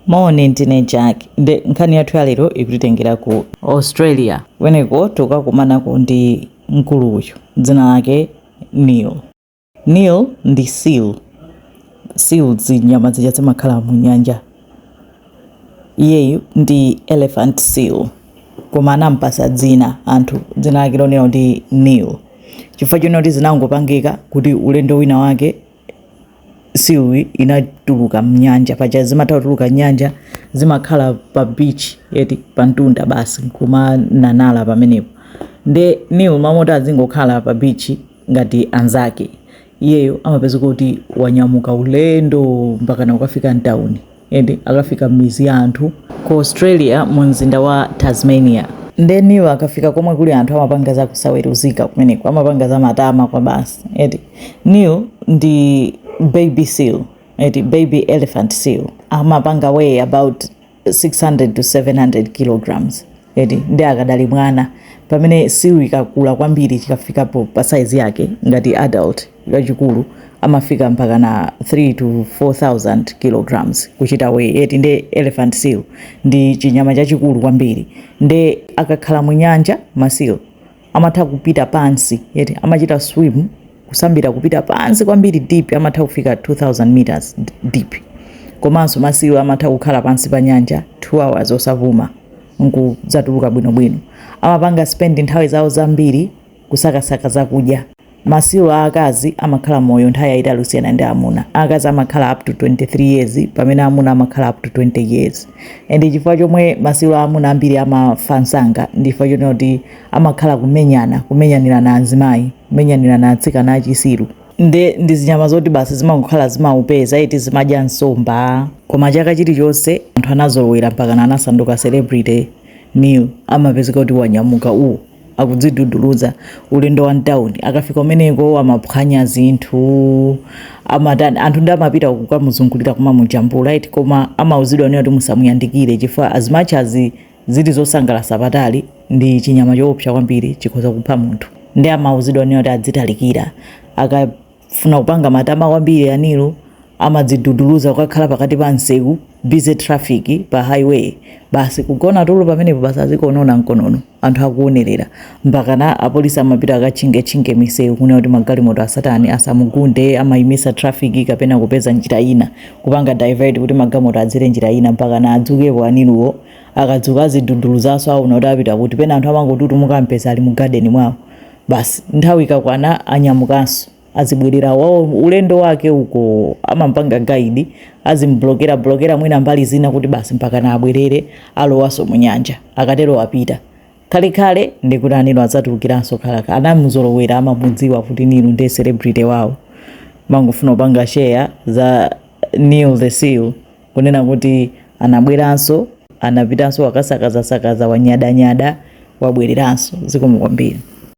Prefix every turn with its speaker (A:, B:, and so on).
A: Maoni ntine Jack nde nkhani yathu yalero ikutitengera ku Australia weneko tokakumanako ndi mkulu uyu dzina lake Neil. Neil ndi seal zinyama zija zimakhala mu nyanja. Iyeyu ndi elephant seal koma anampasa dzina anthu dzina lake lonero ndi Neil chifukwa choti zinangopangika kuti ulendo wina wake seal inatuluka mnyanja paja zimatha kutuluka nyanja zimakhala pa beach yeti pa mtunda basi kuma nanala pamenepo nde Neil mamota azingokhala pa beach ngati anzake iyeyo amapeza kuti wanyamuka ulendo mpaka na ukafika mtauni ende akafika mizi ya anthu ku Australia mu mzinda wa Tasmania. Nde Neil akafika komwe kuli anthu amapanga za kusaweruzika kumeneko amapanga za matama kwa basi eti Neil ndi baby seal baby elephant seal amapanga weigh about 600 to 700 kilograms ndi akadali mwana pamene seal ikakula kwambiri chikafikapo pa size yake ngati adult lachikulu amafika mpaka na 3 to 4000 kilograms kuchita weigh ndi elephant seal ndi chinyama chachikulu kwambiri nde akakhala mu nyanja masil amatha kupita pansi amachita swim kusambira kupita pansi kwambiri deep amatha kufika 2000 meters deep komanso masil amatha kukhala pansi pa nyanja 2 hours osavuma nkuzatuluka bwinobwino amapanga spend nthawi zawo zambiri kusakasaka zakudya. Masil akazi amakhala moyo nthawi yayitali kusiyana ndi amuna. Akazi amakhala up to 23 years pamene amuna amakhala up to 20 years and chifukwa chomwe masil amuna ambiri amafa msanga ndi chifukwa choti amakhala kumenyanira na azimayi kumenyanira na atsikana achisiru ndi zinyama zoti basi zimangokhala zimaupeza zimadya nsomba koma chaka chilichonse anthu anazolowera mpaka anasanduka celebrity. Neil amapezeka kuti wanyamuka akudziduduluza ulendo wa mtauni akafika umeneko amaphwanya zinthu anthu ndi amapita kukamuzungulira kuma mujambula koma amauzidwa kuti musamuyandikire chifukwa as much as zili zosangalatsa patali ndi chinyama choopsa kwambiri chikhoza kupha munthu ndi amauzidwa kuti adzitalikira akafuna kupanga matama kwambiri ya Neil amadziduduluza kukakhala pakati pa msewu busy traffic pa highway basi kugona tulo pamenepo basi azikuonona mkonono anthu akuonerera mpaka na apolisi amapita akachinge misewu kuna kuti magalimoto asatani asamugunde amayimisa traffic kapena kupeza njira ina kupanga divert kuti magalimoto adzere njira ina mpaka na adzukepo Neilwo akadzuka aziduduluzaso auna kuti apita kuti pena anthu amangotutumuka mpesa ali mu garden mwawo basi nthawi ikakwana anyamukanso azibwerera wao ulendo wake uko amampanga guide azimblokera mwina mbali zina kuti basi mpaka na abwerere alowaso mu nyanja akatero apita kale ndikuti Neil adzatulukiranso khalaka anamuzolowera amamudziwa kuti Neil ndi celebrity wawo mangofuna kupanga share za Neil the seal kunena kuti anabweranso anapitanso akasakaza wanyadanyada wabwereranso zikomo kwambiri.